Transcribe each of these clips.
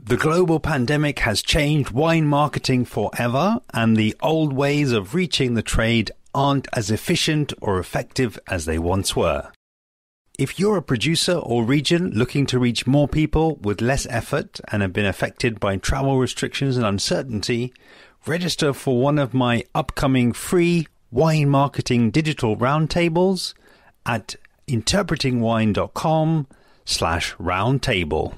The global pandemic has changed wine marketing forever, and the old ways of reaching the trade aren't as efficient or effective as they once were. If you're a producer or region looking to reach more people with less effort and have been affected by travel restrictions and uncertainty, register for one of my upcoming free wine marketing digital roundtables at interpretingwine.com/roundtable.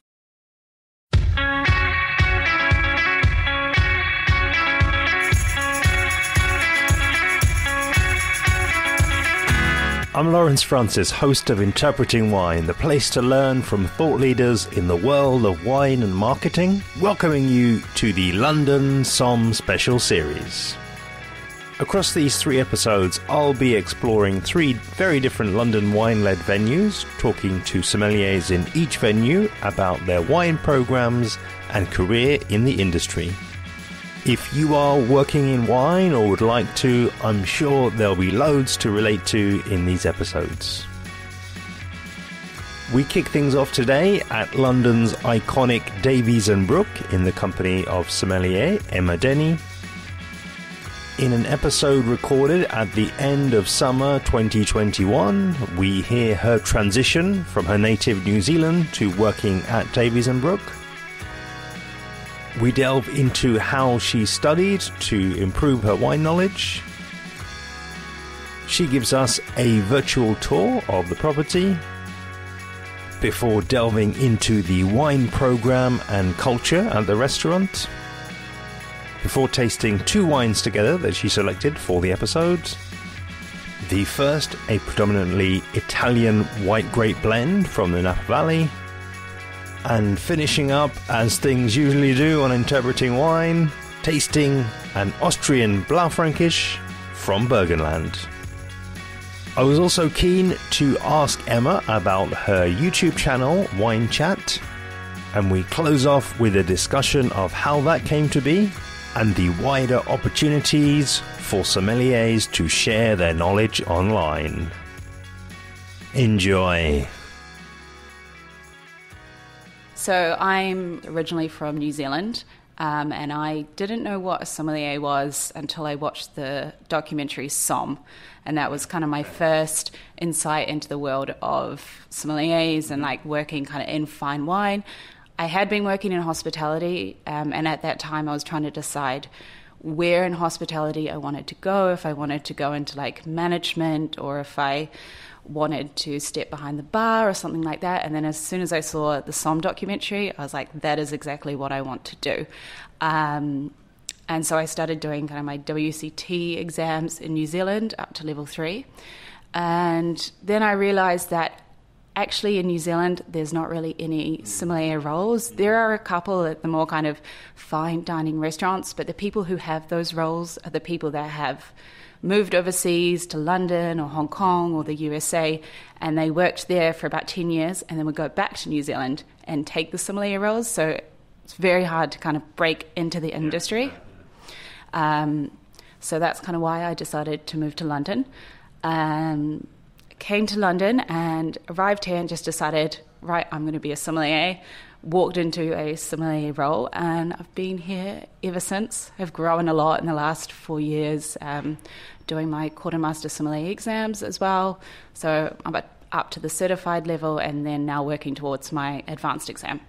I'm Lawrence Francis, host of Interpreting Wine, the place to learn from thought leaders in the world of wine and marketing, welcoming you to the London Somm Special series. Across these 3 episodes, I'll be exploring 3 very different London wine-led venues, talking to sommeliers in each venue about their wine programs and career in the industry. If you are working in wine or would like to, I'm sure there'll be loads to relate to in these episodes. We kick things off today at London's iconic Davies and Brook in the company of sommelier Emma Denney. In an episode recorded at the end of summer 2021, we hear her transition from her native New Zealand to working at Davies and Brook. We delve into how she studied to improve her wine knowledge. She gives us a virtual tour of the property before delving into the wine program and culture at the restaurant, before tasting 2 wines together that she selected for the episode. The first, a predominantly Italian white grape blend from the Napa Valley, and finishing up, as things usually do on Interpreting Wine, tasting an Austrian Blaufränkisch from Burgenland. I was also keen to ask Emma about her YouTube channel, Wine Chat, and we close off with a discussion of how that came to be and the wider opportunities for sommeliers to share their knowledge online. Enjoy. So I'm originally from New Zealand, and I didn't know what a sommelier was until I watched the documentary Somm, and that was kind of my first insight into the world of sommeliers and like working kind of in fine wine. I had been working in hospitality, and at that time I was trying to decide where in hospitality I wanted to go, if I wanted to go into like management or if I wanted to step behind the bar or something like that. And then as soon as I saw the Somm documentary, I was like, that is exactly what I want to do. And so I started doing kind of my WCT exams in New Zealand up to level 3. And then I realized that actually in New Zealand, there's not really any sommelier roles. There are a couple at the more kind of fine dining restaurants, but the people who have those roles are the people that have moved overseas to London or Hong Kong or the USA, and they worked there for about 10 years and then would go back to New Zealand and take the sommelier roles. So it's very hard to kind of break into the industry. So that's kind of why I decided to move to London. Came to London and arrived here and just decided, right, I'm going to be a sommelier. Walked into a sommelier role, and I've been here ever since. I've grown a lot in the last 4 years, doing my quartermaster sommelier exams as well. So I'm up to the certified level and then now working towards my advanced exam.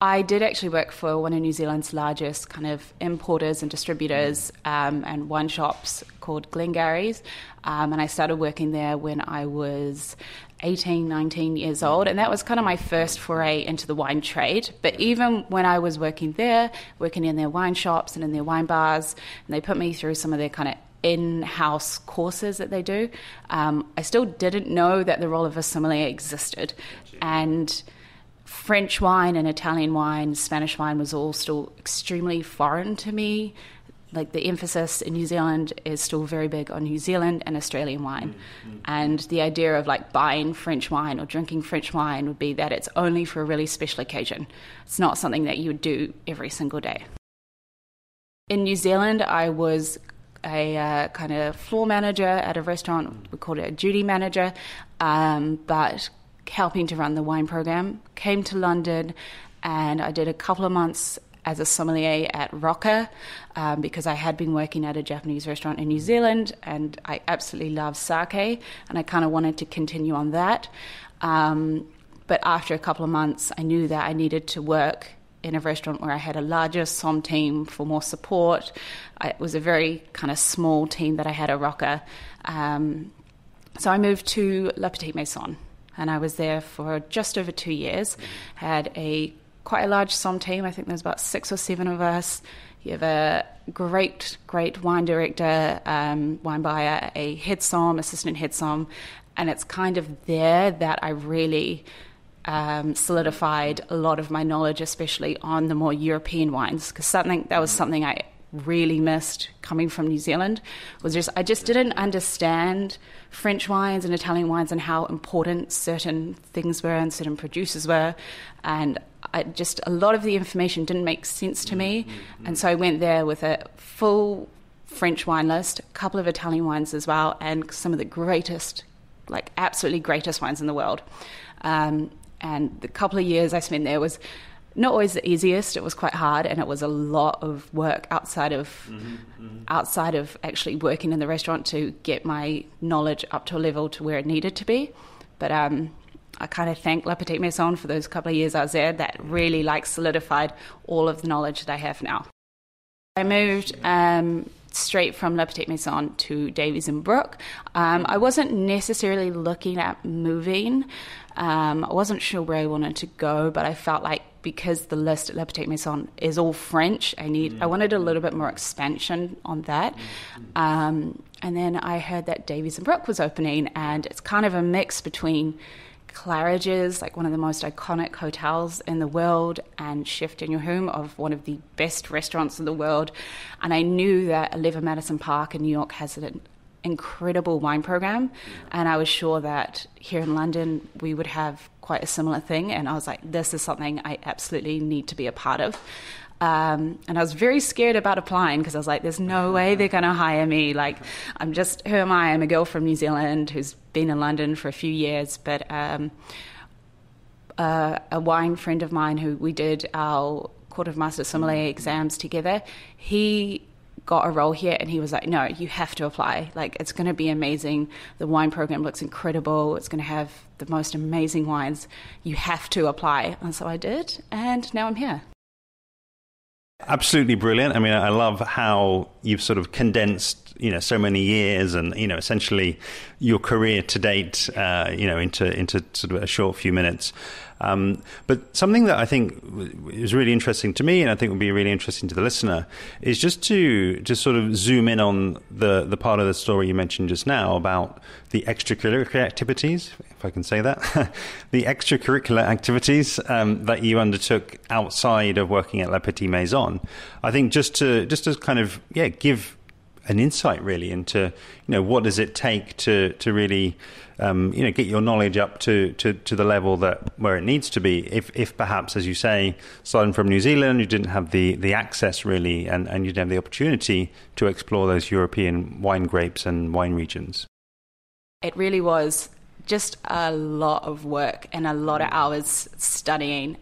I did actually work for one of New Zealand's largest kind of importers and distributors and wine shops called Glengarry's. And I started working there when I was 18, 19 years old. And that was kind of my first foray into the wine trade. But even when I was working there, working in their wine shops and in their wine bars, and they put me through some of their kind of in-house courses that they do, I still didn't know that the role of a sommelier existed. And French wine and Italian wine, Spanish wine was all still extremely foreign to me. Like the emphasis in New Zealand is still very big on New Zealand and Australian wine. And the idea of like buying French wine or drinking French wine would be that it's only for a really special occasion. It's not something that you would do every single day. In New Zealand, I was a kind of floor manager at a restaurant. We called it a duty manager, but helping to run the wine program. Came to London and I did a couple of months as a sommelier at Rocker, because I had been working at a Japanese restaurant in New Zealand, and I absolutely love sake, and I kind of wanted to continue on that. But after a couple of months, I knew that I needed to work in a restaurant where I had a larger somm team for more support. It was a very kind of small team that I had at Rocker. So I moved to La Petite Maison, and I was there for just over 2 years. Had quite a large somm team. I think there's about 6 or 7 of us. You have a great wine director, wine buyer, a head somm, assistant head somm, and it's kind of there that I really solidified a lot of my knowledge, especially on the more European wines, because that was something I really missed coming from New Zealand. I just didn't understand French wines and Italian wines and how important certain things were and certain producers were, and a lot of the information didn't make sense to me. And so I went there with a full French wine list, a couple of Italian wines as well, and some of the greatest, like absolutely greatest wines in the world. And the couple of years I spent there was not always the easiest. It was quite hard, and it was a lot of work outside of actually working in the restaurant to get my knowledge up to a level to where it needed to be. But I kind of thank La Petite Maison for those couple of years I was there. That really solidified all of the knowledge that I have now. I moved straight from La Petite Maison to Davies and Brook. I wasn't necessarily looking at moving. I wasn't sure where I wanted to go, but I felt like because the list at La Petite Maison is all French, I wanted a little bit more expansion on that. And then I heard that Davies and Brook was opening, and it's kind of a mix between Claridge's, like one of the most iconic hotels in the world, and Chef Denny, of one of the best restaurants in the world. And I knew that 11 Madison Park in New York has an incredible wine program, and I was sure that here in London we would have quite a similar thing, and I was like, this is something I absolutely need to be a part of. And I was very scared about applying, because I was like, there's no way they're going to hire me. Like, who am I? I'm a girl from New Zealand who's been in London for a few years. But a wine friend of mine who we did our Court of Master Sommelier exams together, he got a role here, and he was like, no, you have to apply. Like, it's going to be amazing. The wine program looks incredible. It's going to have the most amazing wines. You have to apply. And so I did, and now I'm here. Absolutely brilliant. I mean, I love how you've sort of condensed, so many years and, essentially your career to date, into sort of a short few minutes. But something that I think is really interesting to me, and I think would be really interesting to the listener, is just to sort of zoom in on the part of the story you mentioned just now about the extracurricular activities, if I can say that, the extracurricular activities that you undertook outside of working at La Petite Maison. I think just to kind of give an insight really into what does it take to really get your knowledge up to the level where it needs to be. If perhaps, as you say, starting from New Zealand, you didn't have the access really, and you didn't have the opportunity to explore those European wine grapes and wine regions. It really was just a lot of work and a lot of hours studying.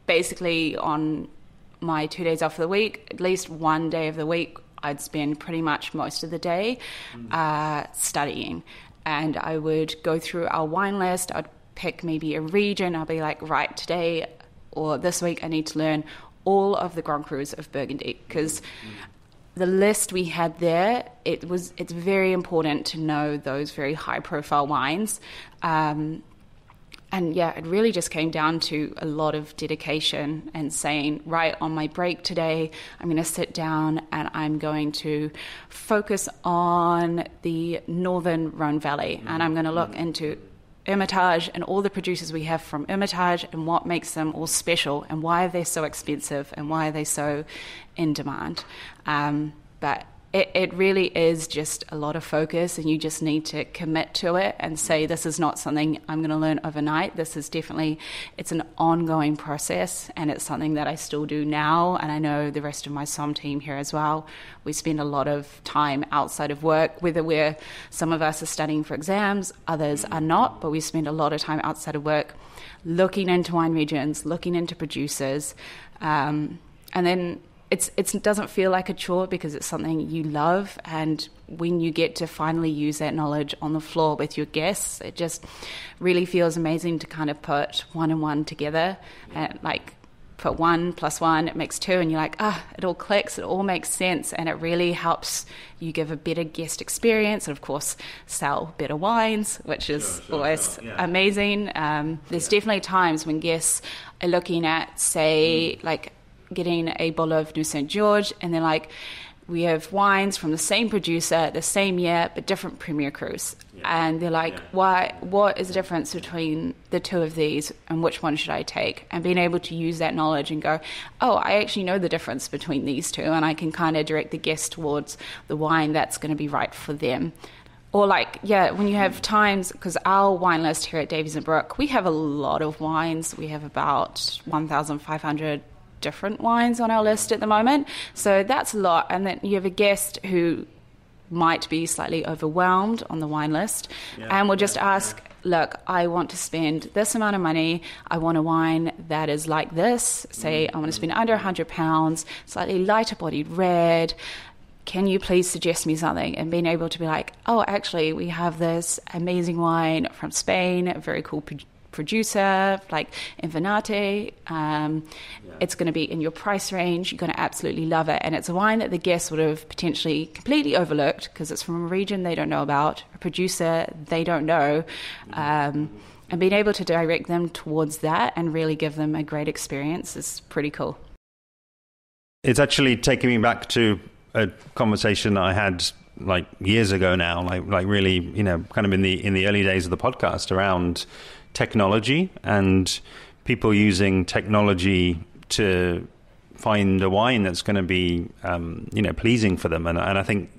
Basically, on my 2 days off of the week, at least one day of the week, I'd spend pretty much most of the day studying. And I would go through our wine list. I'd pick maybe a region. I'll be like, right, today or this week I need to learn all of the Grand Crus of Burgundy, because the list we had there, it's very important to know those very high-profile wines. And it really just came down to a lot of dedication and saying, right, on my break today, I'm going to sit down and I'm going to focus on the northern Rhone Valley. And I'm going to look into Hermitage and all the producers we have from Hermitage and what makes them all special and why are they so expensive and why are they so in demand. But it really is just a lot of focus, and you just need to commit to it and say, this is not something I'm going to learn overnight. This is definitely, it's an ongoing process, and it's something that I still do now. And I know the rest of my Somm team here as well. We spend a lot of time outside of work, whether some of us are studying for exams, others are not, but we spend a lot of time outside of work looking into wine regions, looking into producers, and then it doesn't feel like a chore because it's something you love. And when you get to finally use that knowledge on the floor with your guests, it just really feels amazing to kind of put one and one together, and like put 1 + 1, it makes 2, and you're like, it all clicks, it all makes sense, and it really helps you give a better guest experience, and of course sell better wines, which is always amazing. There's definitely times when guests are looking at, say, like getting a bottle of New St. George, and they're like, we have wines from the same producer, the same year, but different Premier Crus. And they're like, what is the difference between the two of these, and which one should I take? And being able to use that knowledge and go, I actually know the difference between these two, and I can kind of direct the guest towards the wine that's going to be right for them. Or when you have times, because our wine list here at Davies and Brook, we have a lot of wines. We have about 1,500 different wines on our list at the moment, so that's a lot. And then you have a guest who might be slightly overwhelmed on the wine list, and will just ask, look, I want to spend this amount of money, I want a wine that is like this, say I want to spend under £100, slightly lighter bodied red, can you please suggest me something? And being able to be like, actually we have this amazing wine from Spain, a very cool producer like Invenate, it's going to be in your price range, you're going to absolutely love it, and it's a wine that the guests would have potentially completely overlooked because it's from a region they don't know about, a producer they don't know, and being able to direct them towards that and really give them a great experience is pretty cool. It's actually taking me back to a conversation I had like years ago now, like really, kind of in the early days of the podcast, around technology and people using technology to find a wine that's going to be pleasing for them, and I think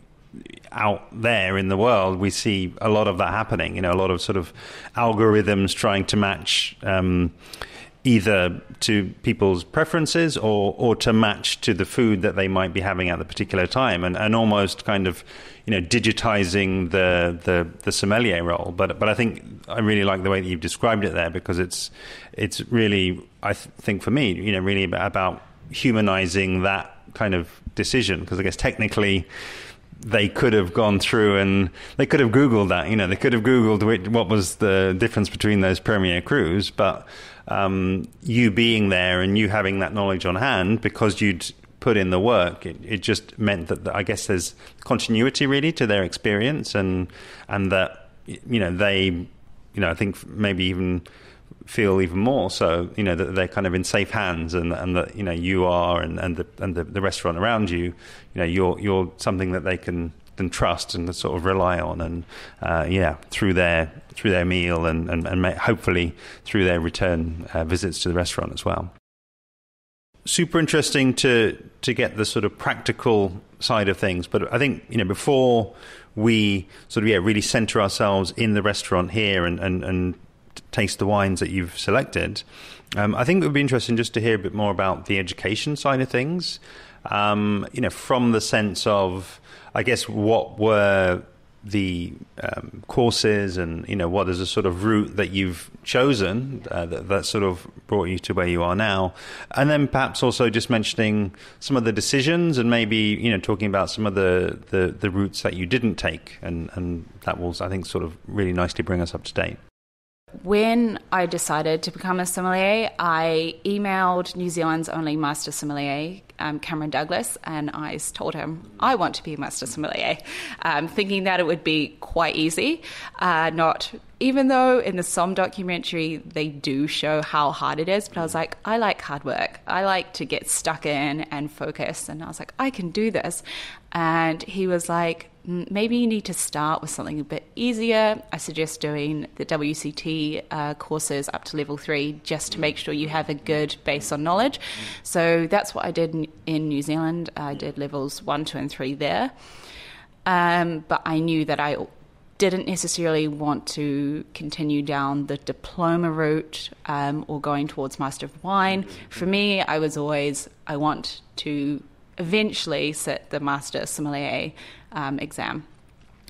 out there in the world we see a lot of that happening, a lot of sort of algorithms trying to match either to people's preferences or to match to the food that they might be having at the particular time, and almost kind of digitizing the sommelier role. But I think I really like the way that you've described it there, because it's really, I think for me, really about humanizing that kind of decision, because I guess technically they could have gone through and they could have Googled that, they could have Googled what was the difference between those Premier Crus, but you being there and you having that knowledge on hand because you'd put in the work, it just meant that I guess there's continuity really to their experience, and that they I think maybe even feel even more so that they're kind of in safe hands, and that you are and the restaurant around you, you're something that they can then trust and sort of rely on, and through their meal and hopefully through their return visits to the restaurant as well. Super interesting to get the sort of practical side of things, but I think before we sort of really center ourselves in the restaurant here and taste the wines that you've selected, I think it would be interesting just to hear a bit more about the education side of things, from the sense of, I guess, what were the courses and, what is the sort of route that you've chosen that sort of brought you to where you are now. And then perhaps also just mentioning some of the decisions and maybe, talking about some of the routes that you didn't take. And that will, I think, sort of really nicely bring us up to date. When I decided to become a sommelier, I emailed New Zealand's only master sommelier, Cameron Douglas, and I told him I want to be a master sommelier, thinking that it would be quite easy, not even though in the Somm documentary they do show how hard it is, but I was like, I like hard work. I like to get stuck in and focus. And I was like, I can do this. And he was like, maybe you need to start with something a bit easier. I suggest doing the WCT courses up to level 3 just to make sure you have a good base on knowledge. So that's what I did in New Zealand. I did levels 1, 2, and 3 there. But I knew that I didn't necessarily want to continue down the diploma route or going towards Master of Wine. For me, I want to eventually sit the Master Sommelier exam.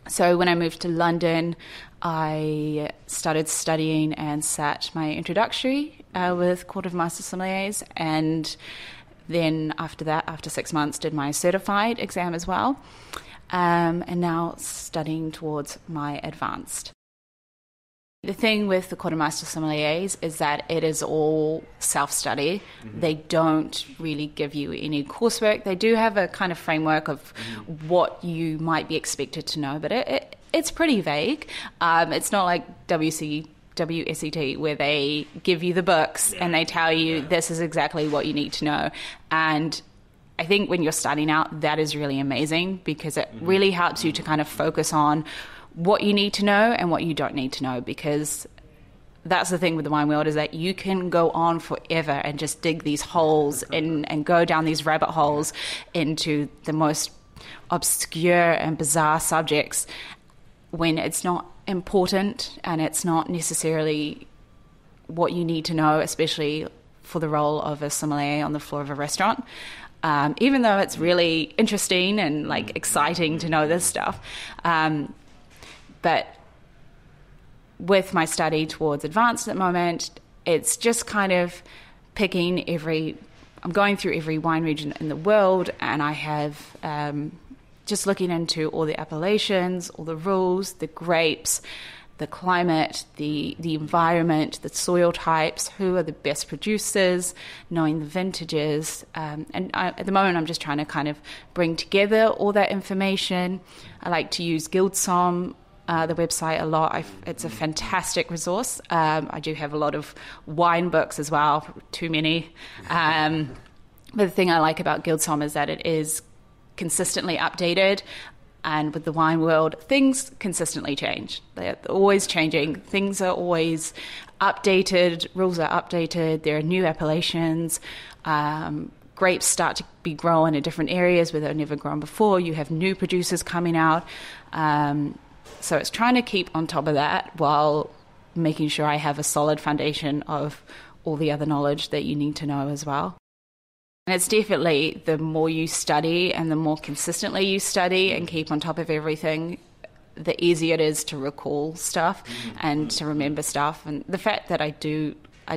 So when I moved to London, I started studying and sat my introductory with Court of Master Sommeliers, and then after that, after 6 months, did my certified exam as well. And now studying towards my advanced. The thing with the Court of Master Sommeliers is that it is all self-study. Mm-hmm. They don't really give you any coursework. They do have a kind of framework of what you might be expected to know, but it's pretty vague. It's not like WSET where they give you the books and they tell you this is exactly what you need to know. And I think when you're starting out, that is really amazing because it really helps you to kind of focus on what you need to know and what you don't need to know, because that's the thing with the wine world, is that you can go on forever and just dig these holes and go down these rabbit holes into the most obscure and bizarre subjects when it's not important and it's not necessarily what you need to know, especially for the role of a sommelier on the floor of a restaurant. Even though it's really interesting and like exciting to know this stuff. But with my study towards advanced at the moment, it's just kind of I'm going through every wine region in the world, and I have just looking into all the appellations, all the rules, the grapes, the climate, the environment, the soil types, who are the best producers, knowing the vintages. At the moment, I'm just trying to kind of bring together all that information. I like to use Guild Somm, the website, a lot. It's a fantastic resource. I do have a lot of wine books as well, too many. But the thing I like about Guild Somm is that it is consistently updated. And with the wine world, things consistently change. They're always changing. Things are always updated. Rules are updated. There are new appellations. Grapes start to be grown in different areas where they've never grown before. You have new producers coming out. So it's trying to keep on top of that while making sure I have a solid foundation of all the other knowledge that you need to know as well. And it's definitely the more you study and the more consistently you study and keep on top of everything, the easier it is to recall stuff and to remember stuff. And the fact that I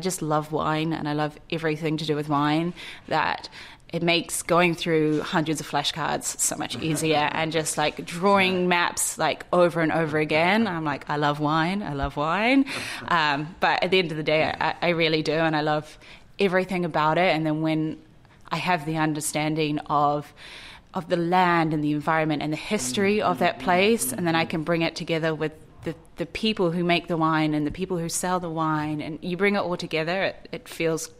just love wine and I love everything to do with wine, that it makes going through hundreds of flashcards so much easier, and just like drawing maps like over and over again. I'm like, I love wine. But at the end of the day, I really do. And I love everything about it. And then when I have the understanding of the land and the environment and the history of that place, and then I can bring it together with the people who make the wine and the people who sell the wine, and you bring it all together, it feels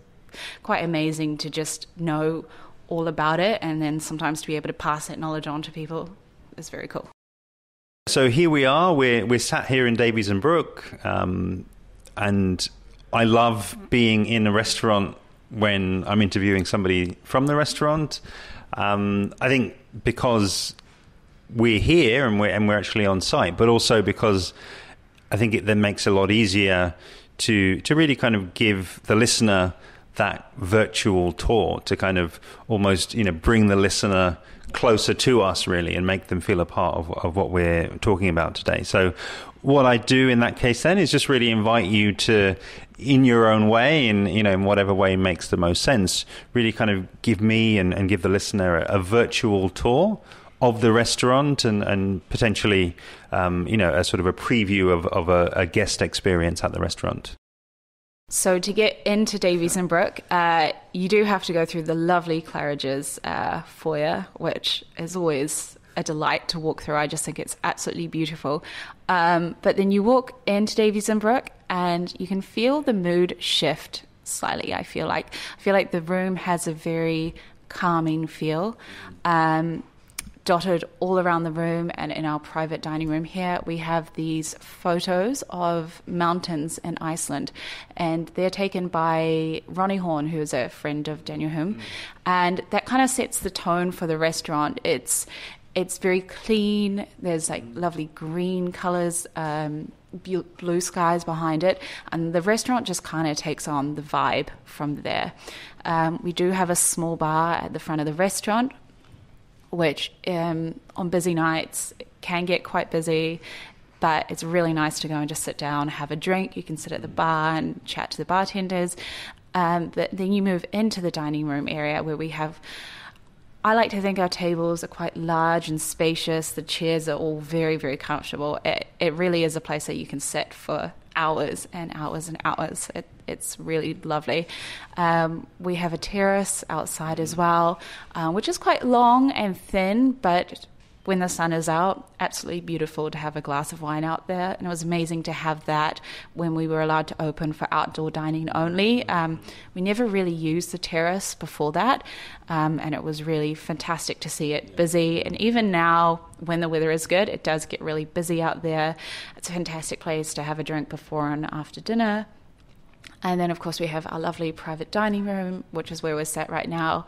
quite amazing to just know all about it, and then sometimes to be able to pass that knowledge on to people is very cool. So here we are, we're sat here in Davies and Brook, and I love being in a restaurant when I'm interviewing somebody from the restaurant. I think because we're here and we're actually on site, but also because I think it then makes it a lot easier to really kind of give the listener that virtual tour, to kind of almost, bring the listener closer to us really and make them feel a part of what we're talking about today. So what I do in that case then is just really invite you to, in your own way, and in whatever way makes the most sense, really kind of give me and give the listener a virtual tour of the restaurant and potentially a sort of a preview of a guest experience at the restaurant. So to get into Davies and Brook, you do have to go through the lovely Claridge's foyer, which is always a delight to walk through. I just think it's absolutely beautiful. But then you walk into Davies and Brook and you can feel the mood shift slightly. I feel like the room has a very calming feel. Dotted all around the room and in our private dining room here, we have these photos of mountains in Iceland, and they're taken by Ronnie Horn, who is a friend of Denny, and that kind of sets the tone for the restaurant. It's very clean. There's like lovely green colors, blue skies behind it, and the restaurant just kind of takes on the vibe from there. We do have a small bar at the front of the restaurant, which on busy nights can get quite busy, but it's really nice to go and just sit down, have a drink. You can sit at the bar and chat to the bartenders. But then you move into the dining room area where we have, I like to think our tables are quite large and spacious. The chairs are all very, very comfortable. It really is a place that you can sit for hours and hours and hours. It's really lovely. We have a terrace outside as well, which is quite long and thin, but when the sun is out, absolutely beautiful to have a glass of wine out there. And it was amazing to have that when we were allowed to open for outdoor dining only. We never really used the terrace before that, and it was really fantastic to see it busy. And even now, when the weather is good, it does get really busy out there. It's a fantastic place to have a drink before and after dinner. And then, of course, we have our lovely private dining room, which is where we're sat right now,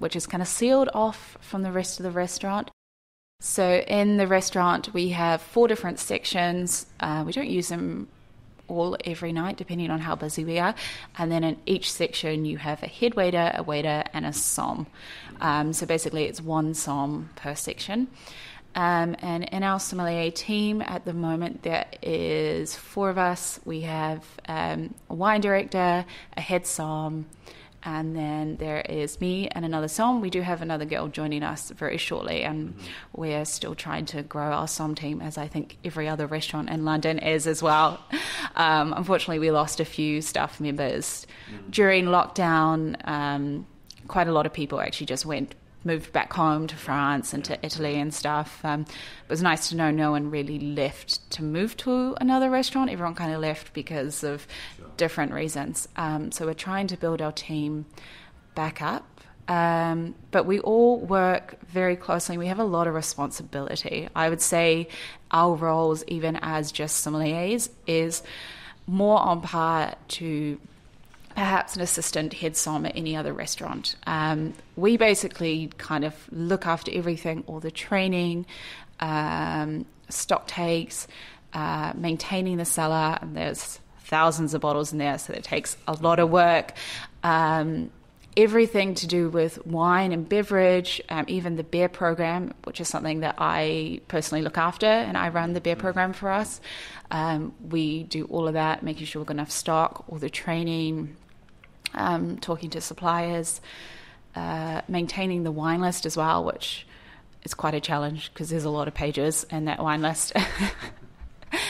which is kind of sealed off from the rest of the restaurant. So in the restaurant, we have 4 different sections. We don't use them all every night, depending on how busy we are. And then in each section, you have a head waiter, a waiter, and a somm. So basically, it's 1 somm per section. And in our sommelier team at the moment, there is 4 of us. We have a wine director, a head somm, and then there is me and another somm. We do have another girl joining us very shortly, and we're still trying to grow our somm team, as I think every other restaurant in London is as well. Unfortunately, we lost a few staff members during lockdown. Quite a lot of people actually just moved back home to France and to Italy and stuff. It was nice to know no one really left to move to another restaurant. Everyone kind of left because of different reasons. So we're trying to build our team back up. But we all work very closely. We have a lot of responsibility. I would say our roles, even as just sommeliers, is more on par to perhaps an assistant head somm at any other restaurant. We basically kind of look after everything, all the training, stock takes, maintaining the cellar, and there's thousands of bottles in there, so it takes a lot of work. Everything to do with wine and beverage, even the beer program, which is something that I personally look after, and I run the beer program for us. We do all of that, making sure we've got enough stock, all the training, talking to suppliers, maintaining the wine list as well, which is quite a challenge because there's a lot of pages in that wine list.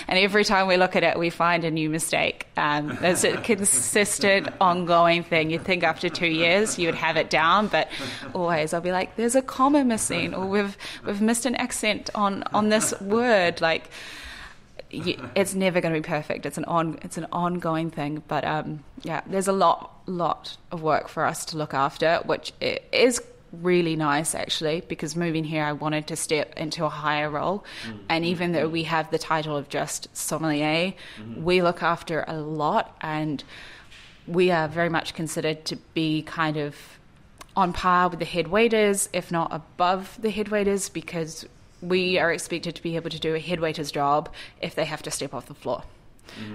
And every time we look at it, we find a new mistake. It's a consistent, ongoing thing. You'd think after 2 years you would have it down, but always I'll be like, there's a comma missing, or we've missed an accent on this word. Like, it's never going to be perfect. It's an ongoing thing. But there's a lot of work for us to look after, which is really nice actually, because moving here I wanted to step into a higher role, and even though we have the title of just sommelier, we look after a lot, and we are very much considered to be kind of on par with the head waiters, if not above the head waiters, because we are expected to be able to do a head waiter's job if they have to step off the floor.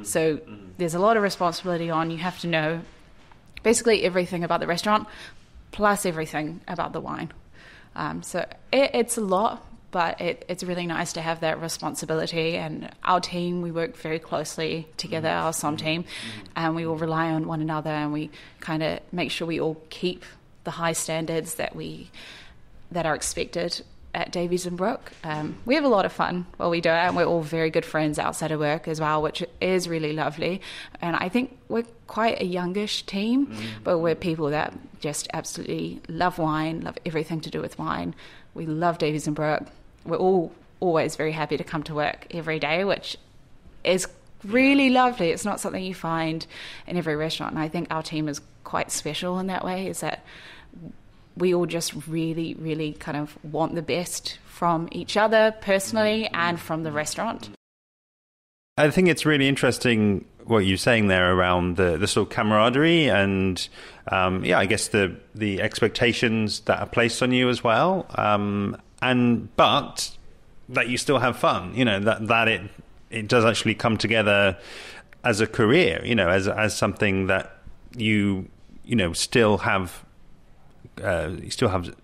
So there's a lot of responsibility on. You have to know basically everything about the restaurant, plus everything about the wine. So it's a lot, but it's really nice to have that responsibility. And our team, we work very closely together, our somm team, and we all rely on one another, and we kind of make sure we all keep the high standards that are expected at Davies and Brook. We have a lot of fun while we do it, and we're all very good friends outside of work as well, which is really lovely. And I think we're quite a youngish team, but we're people that just absolutely love wine, love everything to do with wine. We love Davies and Brook. We're all always very happy to come to work every day, which is really lovely. It's not something you find in every restaurant, and I think our team is quite special in that way, is that we all just really, really kind of want the best from each other personally and from the restaurant. I think it's really interesting what you're saying there around the sort of camaraderie and, I guess the expectations that are placed on you as well. But that you still have fun, that it does actually come together as a career, as something that you still have a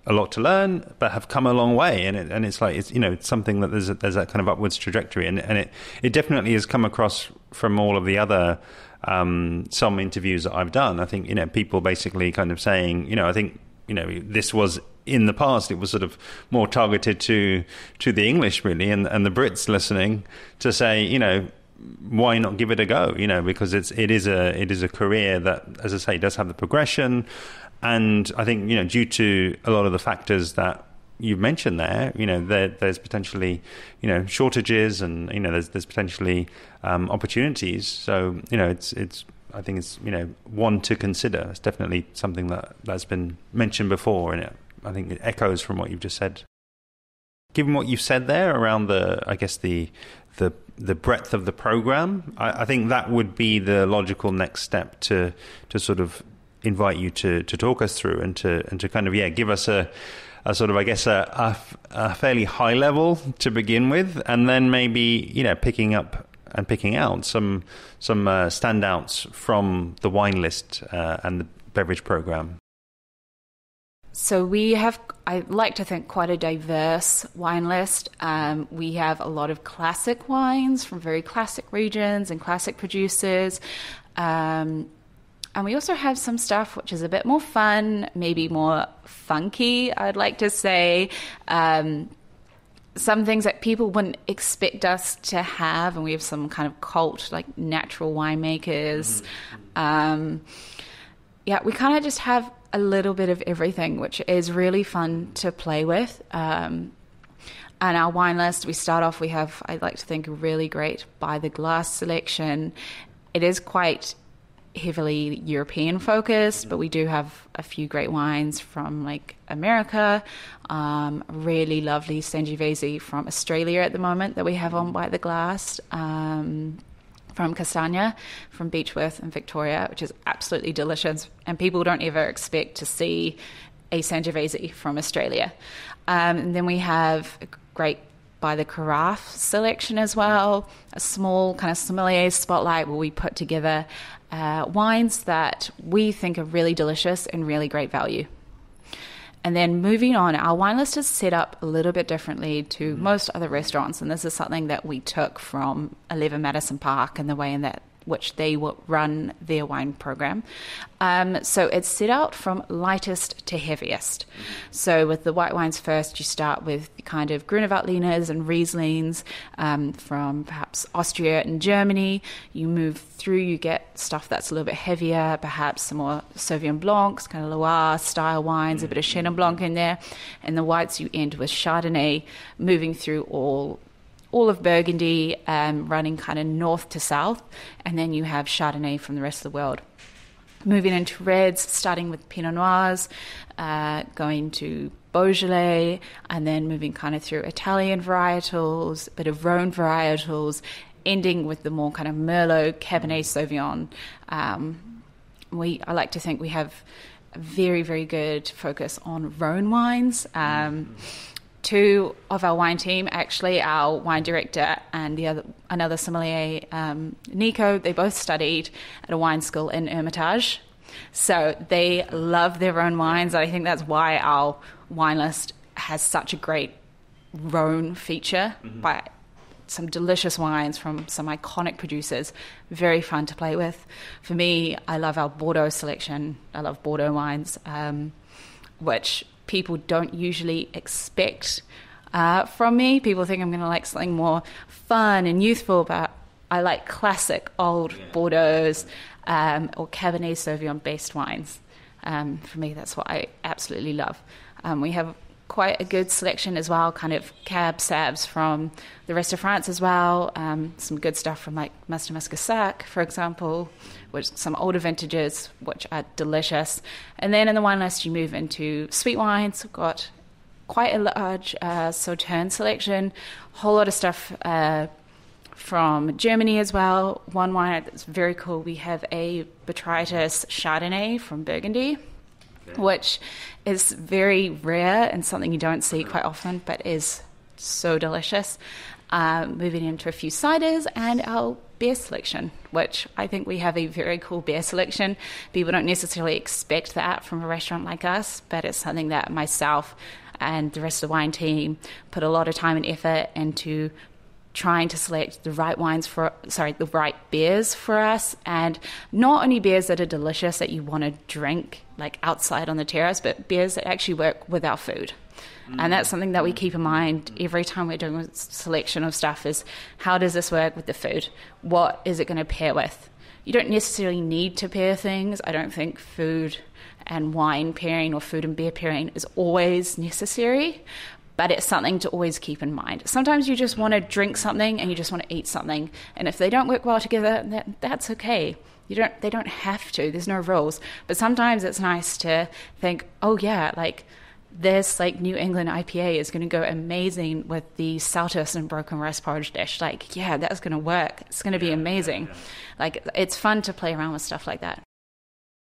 lot to learn, but have come a long way, and it's like it's something that there's that kind of upwards trajectory, and it definitely has come across from all of the other some interviews that I've done. I think people basically kind of saying I think this was in the past, it was sort of more targeted to the English really, and the Brits listening to say why not give it a go, because it is a career that, as I say, does have the progression. And I think, due to a lot of the factors that you've mentioned there, there's potentially, shortages and, there's potentially opportunities. So, I think it's, one to consider. It's definitely something that's been mentioned before, and I think it echoes from what you've just said. Given what you've said there around the breadth of the program, I think that would be the logical next step to sort of invite you to talk us through and to kind of give us a sort of, I guess, a fairly high level to begin with, and then maybe picking up and picking out some standouts from the wine list and the beverage program. So we have, I like to think, quite a diverse wine list. We have a lot of classic wines from very classic regions and classic producers. And we also have some stuff which is a bit more fun, maybe more funky, I'd like to say. Some things that people wouldn't expect us to have, and we have some kind of cult, like natural winemakers. We kind of just have a little bit of everything, which is really fun to play with. And our wine list, we start off, we have, I'd like to think, a really great by the glass selection. It is quite heavily European focused, but we do have a few great wines from like America, really lovely Sangiovese from Australia at the moment that we have on by the glass, from Castagna, from Beechworth and Victoria, which is absolutely delicious, and people don't ever expect to see a Sangiovese from Australia. And then we have a great by the carafe selection as well, a small kind of sommelier spotlight where we put together wines that we think are really delicious and really great value. And then moving on, our wine list is set up a little bit differently to most other restaurants, and this is something that we took from 11 Madison Park and the way in that which they will run their wine program. So it's set out from lightest to heaviest. So with the white wines first, you start with kind of Grüne Veltliners and Rieslings from perhaps Austria and Germany. You move through, you get stuff that's a little bit heavier, perhaps some more Sauvignon Blancs, kind of Loire style wines, a bit of Chenin Blanc in there. And the whites you end with Chardonnay, moving through all of Burgundy, running kind of north to south, and then you have Chardonnay from the rest of the world. Moving into reds, starting with Pinot Noirs, going to Beaujolais, and then moving kind of through Italian varietals, a bit of Rhone varietals, ending with the more kind of Merlot, Cabernet Sauvignon. I like to think we have a very, very good focus on Rhone wines. Two of our wine team, actually, our wine director and another sommelier, Nico, they both studied at a wine school in Hermitage. So they love their own wines. I think that's why our wine list has such a great Rhone feature by some delicious wines from some iconic producers. Very fun to play with. For me, I love our Bordeaux selection. I love Bordeaux wines, which people don't usually expect from me. People think I'm going to like something more fun and youthful, but I like classic old Bordeaux's or Cabernet Sauvignon based wines. For me, that's what I absolutely love. We have quite a good selection as well, kind of cab sabs from the rest of France as well. Some good stuff from like Master Muscasac, for example, which some older vintages, which are delicious. And then in the wine list, you move into sweet wines. We've got quite a large Sauterne selection, whole lot of stuff from Germany as well. One wine that's very cool, we have a Botrytis Chardonnay from Burgundy, which is very rare and something you don't see quite often, but is so delicious. Moving into a few ciders and our beer selection, which I think we have a very cool beer selection. People don't necessarily expect that from a restaurant like us, but it's something that myself and the rest of the wine team put a lot of time and effort into trying to select the right the right beers for us, and not only beers that are delicious that you want to drink like outside on the terrace, but beers that actually work with our food. And that's something that we keep in mind every time we're doing a selection of stuff is, how does this work with the food? What is it going to pair with? You don't necessarily need to pair things. I don't think food and wine pairing or food and beer pairing is always necessary, but it's something to always keep in mind. Sometimes you just want to drink something and you just want to eat something, and if they don't work well together, that's okay. They don't have to. There's no rules. But sometimes it's nice to think, oh yeah, like this like New England IPA is going to go amazing with the Saltus and broken rice porridge dish. Like, yeah, that's going to work. It's going to be amazing. Like, it's fun to play around with stuff like that.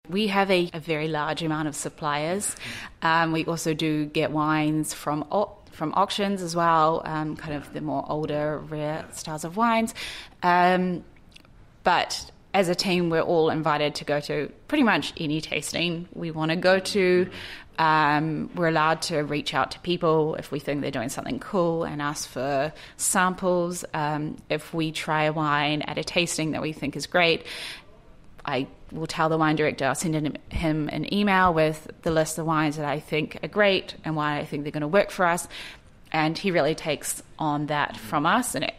We have a very large amount of suppliers. We also do get wines from auctions as well, kind of the more older, rare styles of wines. But as a team, we're all invited to go to pretty much any tasting we want to go to. We're allowed to reach out to people if we think they're doing something cool and ask for samples. If we try a wine at a tasting that we think is great, I will tell the wine director, I'll send him an email with the list of wines that I think are great and why I think they're going to work for us. And he really takes on that from us. And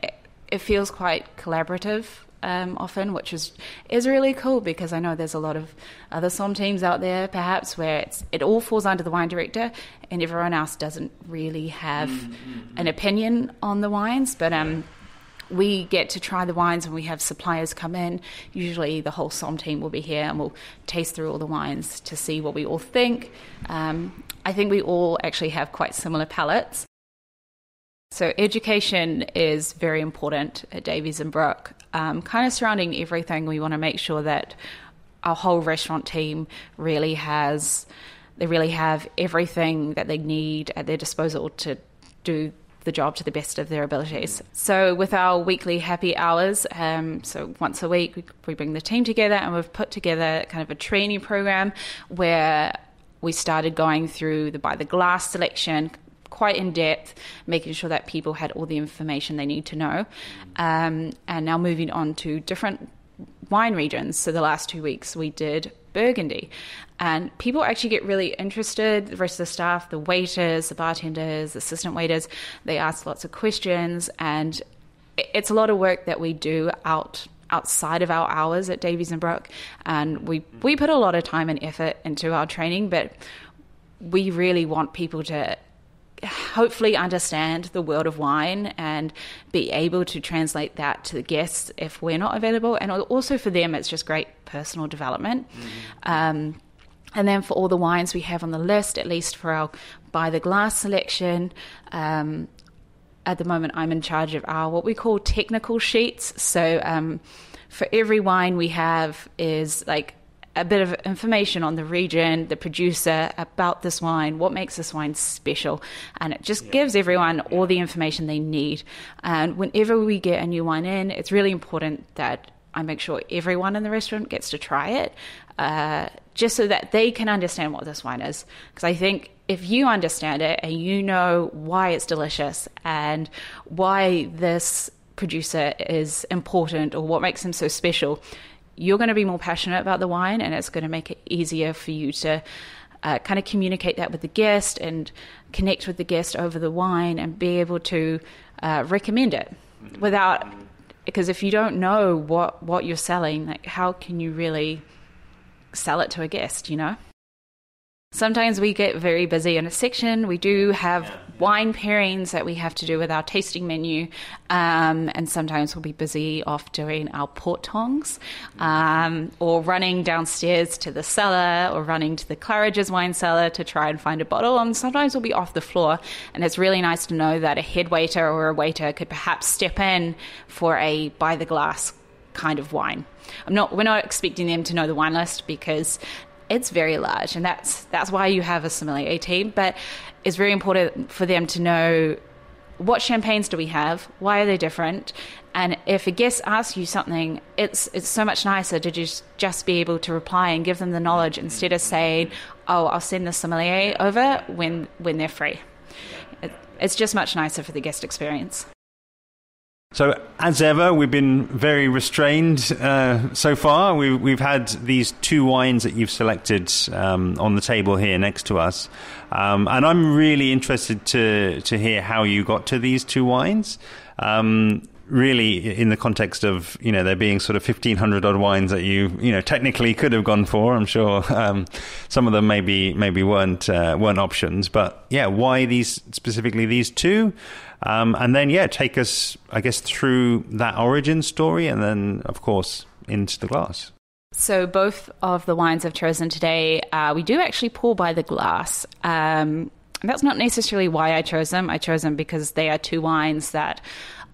it feels quite collaborative often, which is really cool, because I know there's a lot of other somm teams out there, perhaps, where it all falls under the wine director and everyone else doesn't really have an opinion on the wines. But we get to try the wines when we have suppliers come in. Usually the whole somm team will be here and we'll taste through all the wines to see what we all think. I think we all actually have quite similar palates. So education is very important at Davies and Brook. Kind of surrounding everything, we want to make sure that our whole restaurant team really have everything that they need at their disposal to do the job to the best of their abilities. So with our weekly happy hours, so once a week we bring the team together, and we've put together kind of a training program where we started going through the by the glass selection quite in depth, making sure that people had all the information they need to know, and now moving on to different wine regions. So the last 2 weeks we did Burgundy, and people actually get really interested. The rest of the staff, the waiters, the bartenders, the assistant waiters, they ask lots of questions, and it's a lot of work that we do outside of our hours at Davies and Brook, and we put a lot of time and effort into our training, but we really want people to hopefully understand the world of wine and be able to translate that to the guests if we're not available. And also for them, it's just great personal development. And then for all the wines we have on the list, at least for our by the glass selection, at the moment I'm in charge of our what we call technical sheets. So for every wine we have is like a bit of information on the region, the producer, about this wine, what makes this wine special. And it just gives everyone all the information they need. And whenever we get a new wine in, it's really important that I make sure everyone in the restaurant gets to try it, just so that they can understand what this wine is. Because I think if you understand it and you know why it's delicious and why this producer is important or what makes him so special, you're going to be more passionate about the wine, and it's going to make it easier for you to kind of communicate that with the guest and connect with the guest over the wine and be able to recommend it without, because if you don't know what you're selling, like how can you really sell it to a guest, you know? Sometimes we get very busy in a section. We do have wine pairings that we have to do with our tasting menu, and sometimes we'll be busy off doing our port tongs, or running downstairs to the cellar or running to the Claridge's wine cellar to try and find a bottle. And sometimes we'll be off the floor, and it's really nice to know that a head waiter or a waiter could perhaps step in for a by the glass kind of wine. We're not expecting them to know the wine list because it's very large, and that's why you have a sommelier team. But it's very important for them to know what champagnes do we have, why are they different, and if a guest asks you something, it's so much nicer to just be able to reply and give them the knowledge instead of saying, "Oh, I'll send the sommelier over when they're free." It's just much nicer for the guest experience. So, as ever, we've been very restrained so far. We've had these two wines that you've selected on the table here next to us. And I'm really interested to hear how you got to these two wines. Really, in the context of, there being sort of 1,500 odd wines that you technically could have gone for. I'm sure some of them maybe weren't options. But, yeah, why specifically these two? And then, take us, I guess, through that origin story and then, of course, into the glass. So both of the wines I've chosen today, we do actually pour by the glass. That's not necessarily why I chose them. I chose them because they are two wines that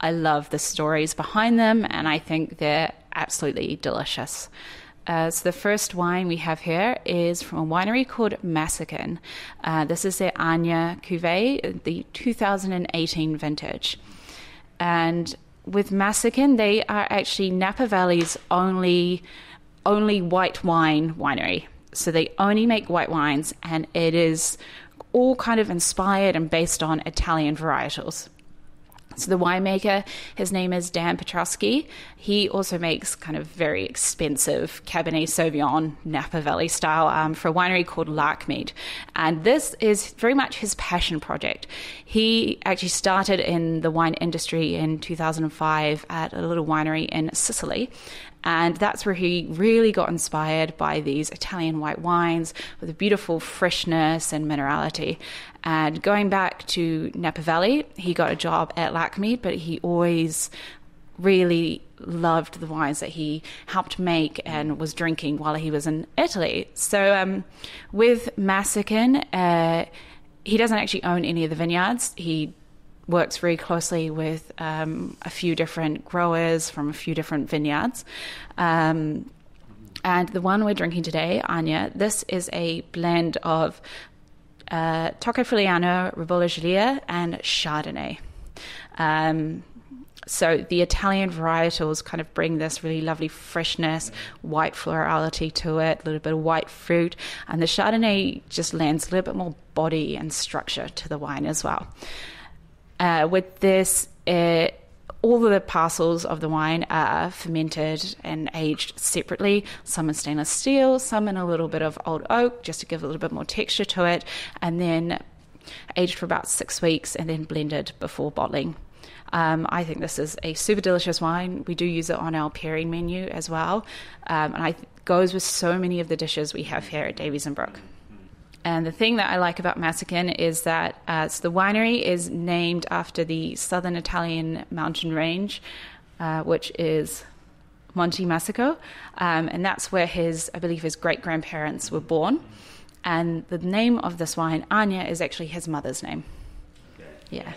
I love the stories behind them, and I think they're absolutely delicious. So the first wine we have here is from a winery called Massican. This is their Anya Cuvée, the 2018 vintage. And with Massican, they are actually Napa Valley's only white wine winery. So they only make white wines, and it is all kind of inspired and based on Italian varietals. So the winemaker, his name is Dan Petrowski. He also makes kind of very expensive Cabernet Sauvignon, Napa Valley style, for a winery called Larkmead. And this is very much his passion project. He actually started in the wine industry in 2005 at a little winery in Sicily. And that's where he really got inspired by these Italian white wines with a beautiful freshness and minerality. And going back to Napa Valley, he got a job at Larkmead, but he always really loved the wines that he helped make and was drinking while he was in Italy. So with Massican, he doesn't actually own any of the vineyards. He works very closely with a few different growers from a few different vineyards. And the one we're drinking today, Anya, this is a blend of Toccofigliano, Ribolla Giulia, and Chardonnay. So the Italian varietals kind of bring this really lovely freshness, white florality to it, a little bit of white fruit, and the Chardonnay just lends a little bit more body and structure to the wine as well. With this, all of the parcels of the wine are fermented and aged separately, some in stainless steel, some in a little bit of old oak, just to give a little bit more texture to it, and then aged for about 6 weeks and then blended before bottling. I think this is a super delicious wine. We do use it on our pairing menu as well, and it goes with so many of the dishes we have here at Davies and Brook. And the thing that I like about Massican is that so the winery is named after the southern Italian mountain range, which is Monte Massico, and that's where I believe his great-grandparents were born. And the name of this wine, Anya, is actually his mother's name. Yeah.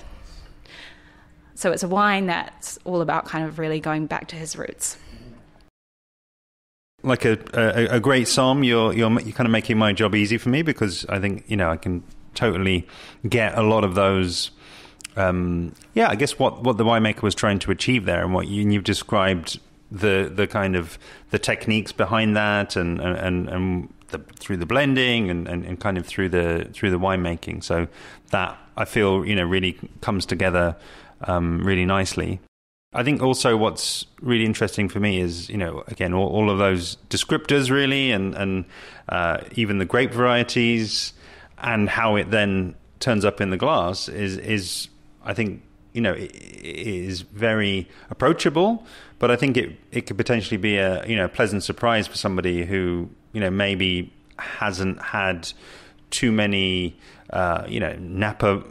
So it's a wine that's all about kind of really going back to his roots. Like a great somm, you're kind of making my job easy for me, because I think I can totally get a lot of those. I guess what the winemaker was trying to achieve there, and you've described the kind of the techniques behind that, and through the blending and kind of through the winemaking. So that I feel really comes together really nicely. I think also what's really interesting for me is, again, all of those descriptors really, and even the grape varieties and how it then turns up in the glass is I think, it is very approachable, but I think it could potentially be a pleasant surprise for somebody who, maybe hasn't had too many, Napa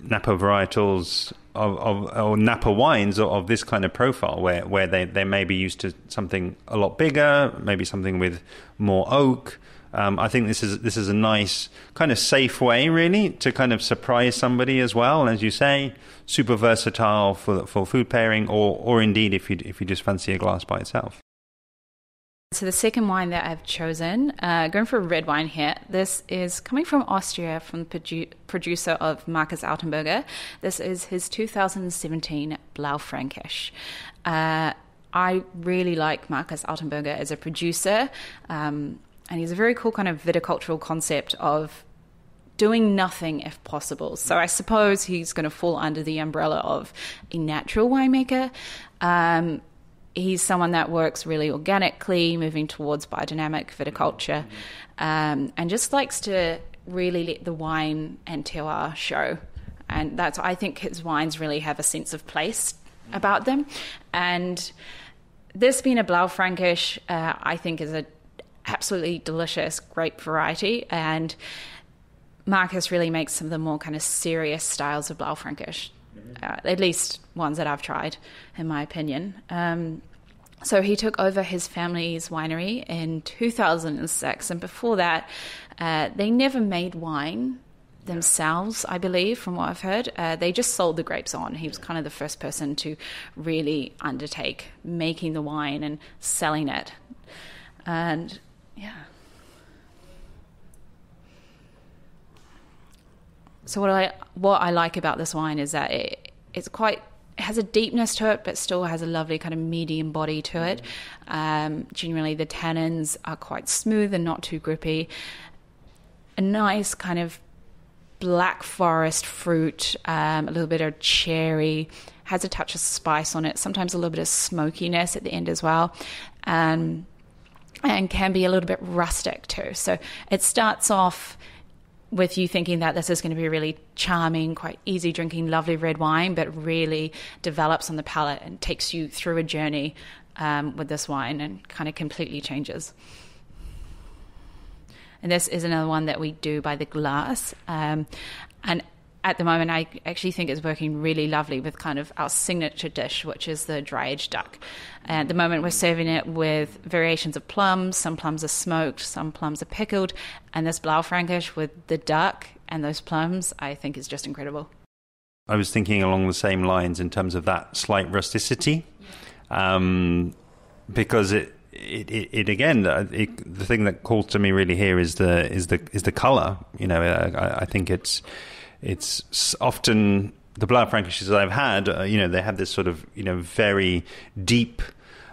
varietals or Napa wines of this kind of profile, where they may be used to something a lot bigger, maybe something with more oak. I think this is a nice kind of safe way, really, to kind of surprise somebody as well. And as you say, super versatile for food pairing, or indeed if you just fancy a glass by itself. So the second wine that I've chosen, going for a red wine here. This is coming from Austria, from the producer of Markus Altenberger. This is his 2017 Blaufränkisch. I really like Markus Altenberger as a producer, and he's a very cool kind of viticultural concept of doing nothing if possible. So I suppose he's going to fall under the umbrella of a natural winemaker. He's someone that works really organically, moving towards biodynamic viticulture, and just likes to really let the wine and terroir show. And I think his wines really have a sense of place about them. And this being a Blaufränkisch, I think is a absolutely delicious grape variety. And Markus really makes some of the more kind of serious styles of Blaufränkisch. At least ones that I've tried, in my opinion. So he took over his family's winery in 2006, and before that, they never made wine themselves, I believe, from what I've heard. They just sold the grapes on. He was kind of the first person to really undertake making the wine and selling it. And, yeah. So what I like about this wine is that it has a deepness to it, but still has a lovely kind of medium body to it. Generally, the tannins are quite smooth and not too grippy. A nice kind of black forest fruit, a little bit of cherry, has a touch of spice on it, sometimes a little bit of smokiness at the end as well. And can be a little bit rustic too. So it starts off with you thinking that this is going to be a really charming, quite easy drinking, lovely red wine, but really develops on the palate and takes you through a journey with this wine and kind of completely changes. And this is another one that we do by the glass. And at the moment, I actually think it's working really lovely with kind of our signature dish, which is the dry-aged duck. And at the moment, we're serving it with variations of plums. Some plums are smoked, some plums are pickled. And this Blaufränkisch with the duck and those plums, I think is just incredible. I was thinking along the same lines in terms of that slight rusticity, because it again, the thing that calls to me really here is the color. I think it's often the Blaufränkisches I've had, they have this sort of, very deep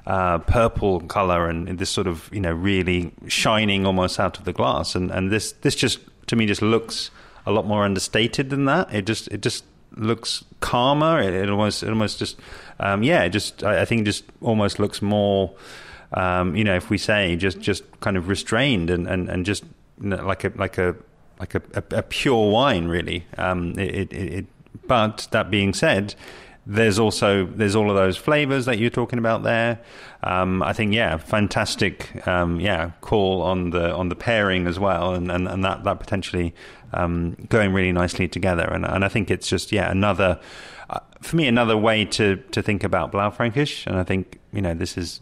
purple color and this sort of, really shining almost out of the glass. And this just, to me, just looks a lot more understated than that. It just looks calmer. It almost just, I think it just almost looks more, if we say just kind of restrained and just like a pure wine, really. But that being said, there's all of those flavors that you're talking about there. I think, fantastic, call on the pairing as well, and that potentially going really nicely together. And I think it's just another, for me, another way to think about Blaufränkisch. And I think this is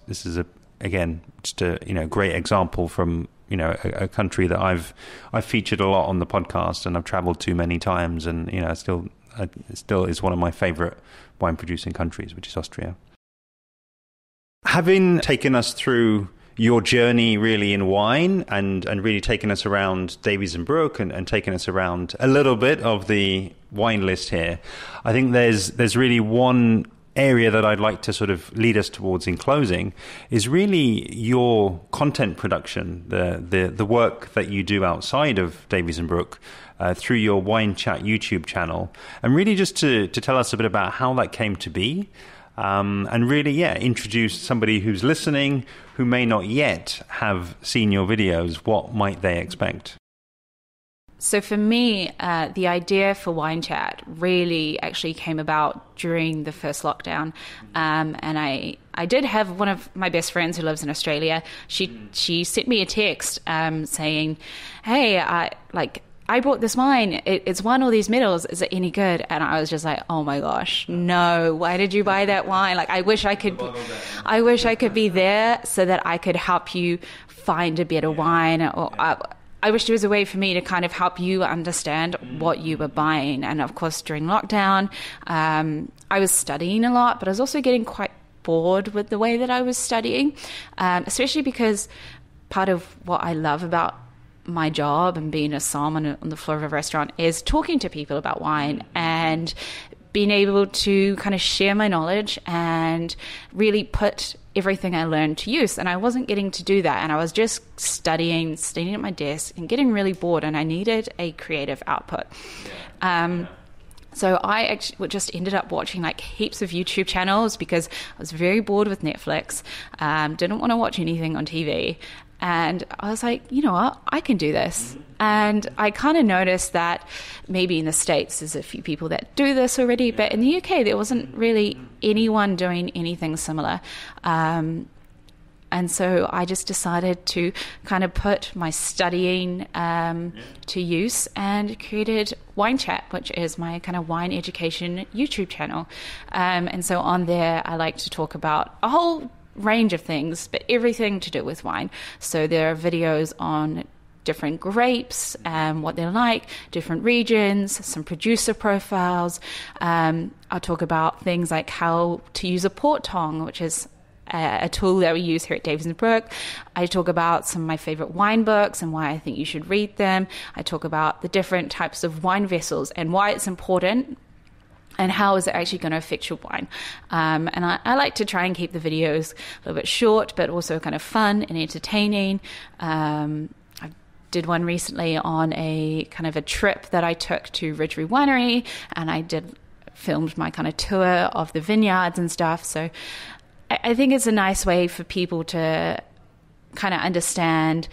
again just a great example from a country that I've featured a lot on the podcast and I've traveled to many times, and it still is one of my favorite wine producing countries, which is Austria. Having taken us through your journey really in wine and really taken us around Davies and Brook and taken us around a little bit of the wine list here, I think there's really one area that I'd like to sort of lead us towards in closing is really your content production, the work that you do outside of Davies and Brook through your Wine Chat YouTube channel, and really just to tell us a bit about how that came to be, and really, yeah, introduce somebody who's listening who may not yet have seen your videos. What might they expect? So for me, the idea for Wine Chat really actually came about during the first lockdown. And I did have one of my best friends who lives in Australia. She sent me a text saying, hey, I bought this wine. It's won all these medals. Is it any good? And I was just like, oh my gosh, no. Why did you buy that wine? Like, I wish I could be there so that I could help you find a better wine. Or I wish there was a way for me to kind of help you understand what you were buying. And of course, during lockdown, I was studying a lot, but I was also getting quite bored with the way that I was studying, especially because part of what I love about my job and being a somm on the floor of a restaurant is talking to people about wine and being able to kind of share my knowledge and really put everything I learned to use. And I wasn't getting to do that. And I was just studying at my desk and getting really bored, and I needed a creative output. So I actually just ended up watching like heaps of YouTube channels because I was very bored with Netflix, didn't want to watch anything on TV. And I was like, you know what, I can do this. And I kind of noticed that maybe in the States there's a few people that do this already, but in the UK there wasn't really anyone doing anything similar. And so I just decided to kind of put my studying to use and created Wine Chat, which is my kind of wine education YouTube channel. And so on there, I like to talk about a whole range of things, but everything to do with wine. So there are videos on different grapes, what they're like, different regions, some producer profiles. I'll talk about things like how to use a port tong, which is a tool that we use here at Davies and Brook. I talk about some of my favorite wine books and why I think you should read them. I talk about the different types of wine vessels and why it's important and how is it actually going to affect your wine. And I like to try and keep the videos a little bit short, but also kind of fun and entertaining. I did one recently on a kind of a trip that I took to Ridgeway Winery, and I filmed my kind of tour of the vineyards and stuff. So I think it's a nice way for people to kind of understand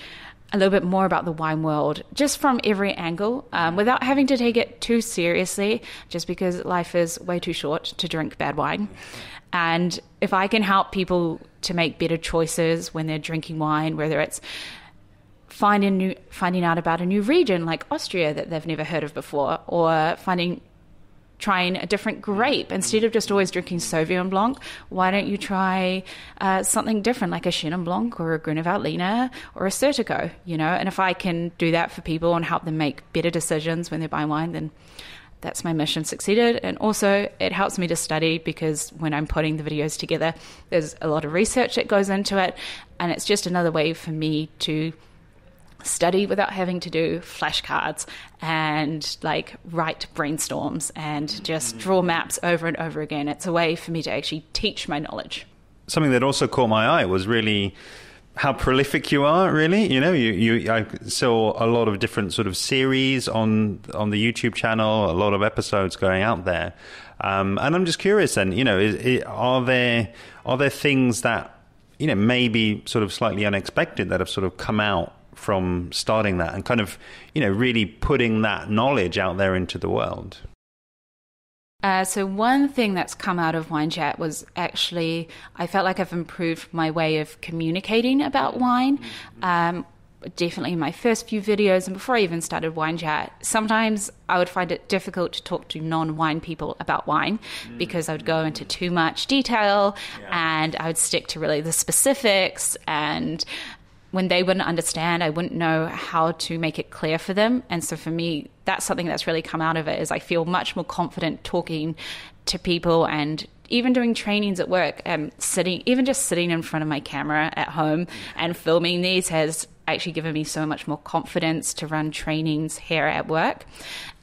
a little bit more about the wine world, just from every angle, without having to take it too seriously, just because life is way too short to drink bad wine. And if I can help people to make better choices when they're drinking wine, whether it's finding out about a new region like Austria that they've never heard of before, or trying a different grape instead of just always drinking Sauvignon Blanc. Why don't you try something different like a Chenin Blanc or a Gruner Veltliner or a Certico, And if I can do that for people and help them make better decisions when they're buying wine, then that's my mission succeeded. And also it helps me to study, because when I'm putting the videos together, there's a lot of research that goes into it. And it's just another way for me to study without having to do flashcards and write brainstorms and just draw maps over and over again. It's a way for me to actually teach my knowledge. Something that also caught my eye was really how prolific you are, really. I saw a lot of different sort of series on the YouTube channel, a lot of episodes going out there. And I'm just curious then, are there things that, maybe sort of slightly unexpected that have sort of come out from starting that and kind of, really putting that knowledge out there into the world? So one thing that's come out of Wine Chat was actually, I felt like I've improved my way of communicating about wine. Definitely in my first few videos and before I even started Wine Chat, sometimes I would find it difficult to talk to non-wine people about wine because I would go into too much detail and I would stick to really the specifics, and when they wouldn't understand, I wouldn't know how to make it clear for them. And so for me, that's something that's really come out of it, is I feel much more confident talking to people, and even doing trainings at work, sitting in front of my camera at home and filming these has actually given me so much more confidence to run trainings here at work.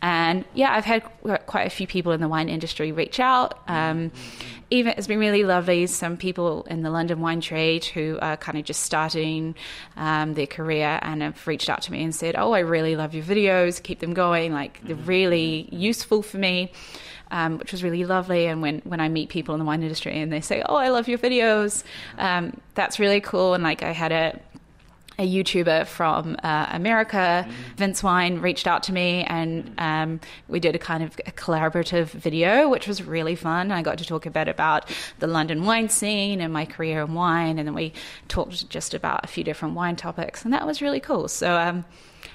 And I've had quite a few people in the wine industry reach out. Even it's been really lovely. Some people in the London wine trade who are kind of just starting their career and have reached out to me and said, "Oh, I really love your videos. Keep them going. They're really useful for me." which was really lovely. And when I meet people in the wine industry and they say, "Oh, I love your videos," that's really cool. And like I had a YouTuber from America, Vince Wine, reached out to me, and we did a kind of a collaborative video, which was really fun. I got to talk a bit about the London wine scene and my career in wine, and then we talked just about a few different wine topics, and that was really cool. So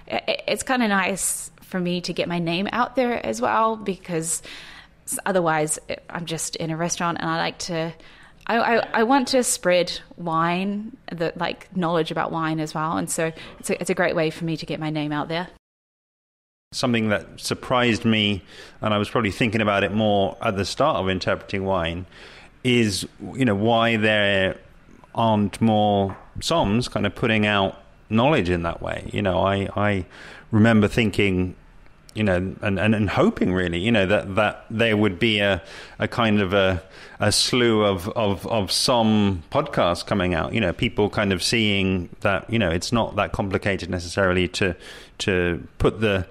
it's kind of nice for me to get my name out there as well, because otherwise I'm just in a restaurant, and I want to spread wine, knowledge about wine as well. And so it's a great way for me to get my name out there. Something that surprised me, and I was probably thinking about it more at the start of interpreting wine, is, why there aren't more somms kind of putting out knowledge in that way. I remember thinking, and hoping really, that there would be a kind of a slew of some podcasts coming out, people kind of seeing that, it's not that complicated necessarily to put the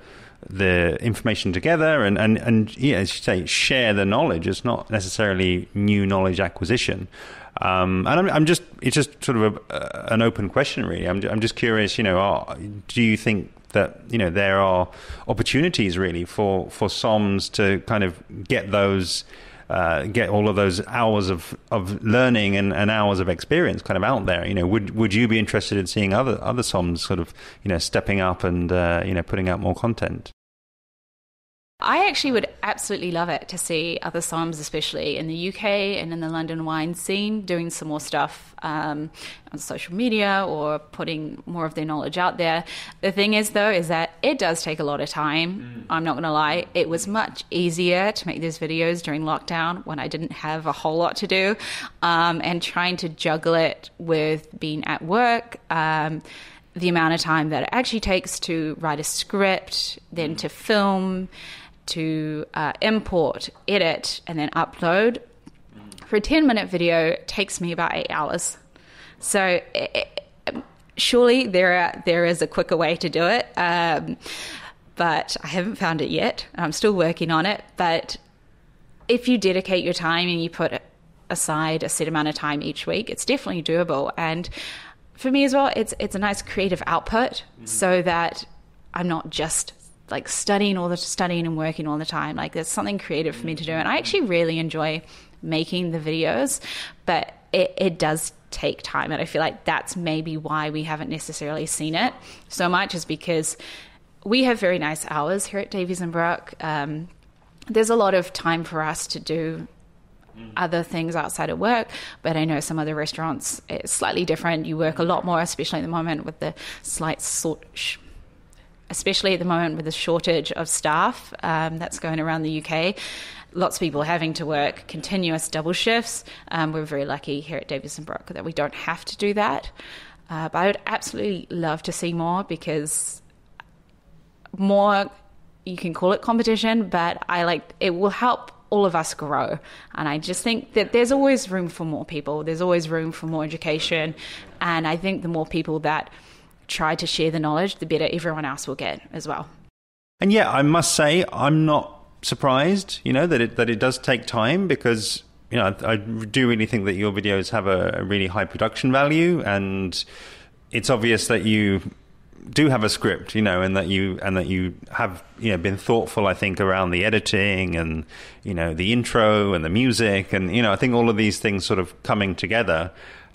information together and as you say, share the knowledge. It's not necessarily new knowledge acquisition. And it's just sort of an open question really. I'm just curious, do you think that there are opportunities really for somms to kind of get all of those hours of learning and hours of experience kind of out there? Would you be interested in seeing other somms sort of stepping up and putting out more content? I actually would absolutely love it to see other somms, especially in the UK and in the London wine scene, doing some more stuff on social media or putting more of their knowledge out there. The thing is, though, is that it does take a lot of time. I'm not going to lie. It was much easier to make these videos during lockdown when I didn't have a whole lot to do, and trying to juggle it with being at work, the amount of time that it actually takes to write a script, then to film, to import, edit, and then upload. For a 10-minute video, it takes me about 8 hours. So surely there is a quicker way to do it, but I haven't found it yet. I'm still working on it. But if you dedicate your time and you put aside a set amount of time each week, it's definitely doable. And for me as well, it's a nice creative output, so that I'm not just like studying and working all the time. Like, there's something creative for me to do. And I actually really enjoy making the videos, but it does take time. And I feel like that's maybe why we haven't necessarily seen it so much, is because we have very nice hours here at Davies and Brook. There's a lot of time for us to do other things outside of work, but I know some other restaurants, it's slightly different. You work a lot more, especially at the moment with the shortage of staff that's going around the UK. Lots of people having to work continuous double shifts. We're very lucky here at Davies and Brook that we don't have to do that. But I would absolutely love to see more, because more, you can call it competition, but it will help all of us grow. And I just think that there's always room for more people. There's always room for more education. And I think the more people that try to share the knowledge, the better everyone else will get as well. And yeah, I must say, I'm not surprised, that it does take time, because I do really think that your videos have a really high production value, and it's obvious that you do have a script, and that you have been thoughtful, I think, around the editing and the intro and the music, and I think all of these things sort of coming together.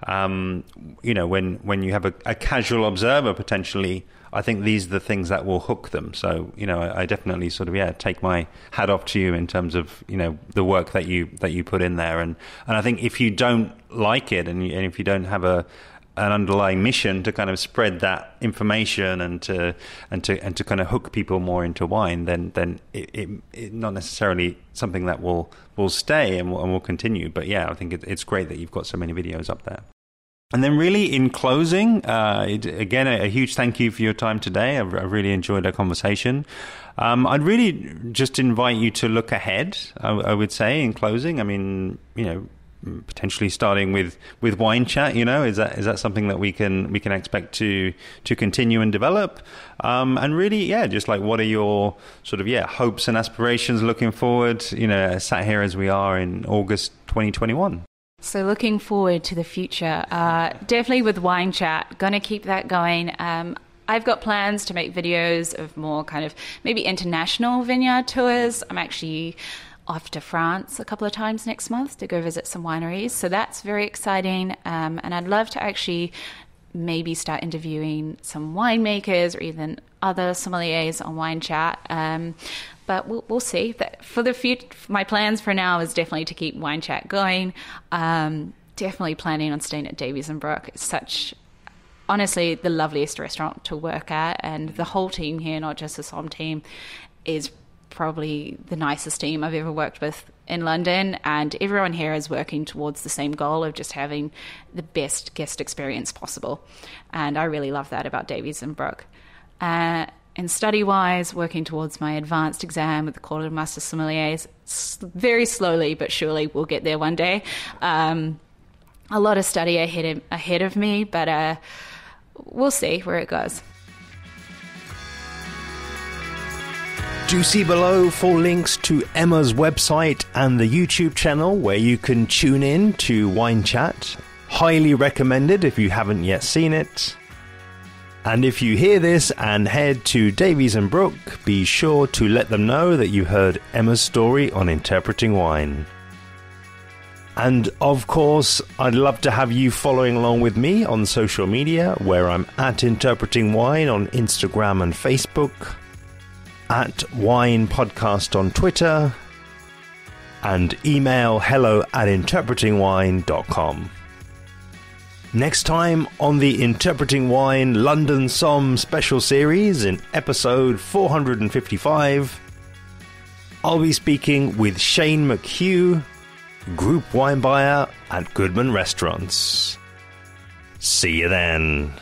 When you have a casual observer, potentially, I think these are the things that will hook them. So, I definitely sort of, take my hat off to you in terms of, the work that you put in there. And I think if you don't like it, and if you don't have an underlying mission to kind of spread that information and to kind of hook people more into wine, then it not necessarily something that will stay and will continue. But yeah, I think it's great that you've got so many videos up there. And then really in closing, again, a huge thank you for your time today. I really enjoyed our conversation. I'd really just invite you to look ahead, I would say, in closing. I mean, potentially starting with Wine Chat, is that something that we can expect to continue and develop? And really, just like, what are your sort of hopes and aspirations looking forward, sat here as we are in August 2021? So looking forward to the future, definitely with Wine Chat, going to keep that going. I've got plans to make videos of more kind of maybe international vineyard tours. I'm actually off to France a couple of times next month to go visit some wineries. So that's very exciting. And I'd love to actually maybe start interviewing some winemakers or even other sommeliers on Wine Chat. But we'll see. For the future, my plans for now is definitely to keep Wine Chat going. Definitely planning on staying at Davies and Brook. It's honestly, the loveliest restaurant to work at. And the whole team here, not just the Somm team, is probably the nicest team I've ever worked with in London. And everyone here is working towards the same goal of just having the best guest experience possible. And I really love that about Davies and Brook. And study-wise, working towards my advanced exam with the Court of Master Sommeliers, very slowly but surely we'll get there one day. A lot of study ahead of me, but we'll see where it goes. Do see below for links to Emma's website and the YouTube channel where you can tune in to Wine Chat. Highly recommended if you haven't yet seen it. And if you hear this and head to Davies and Brook, be sure to let them know that you heard Emma's story on interpreting wine. And of course, I'd love to have you following along with me on social media, where I'm at Interpreting Wine on Instagram and Facebook, at Wine Podcast on Twitter, and email hello@interpretingwine.com. Next time on the Interpreting Wine London Somm Special series in episode 455, I'll be speaking with Shane McHugh, Group Wine Buyer at Goodman Restaurants. See you then.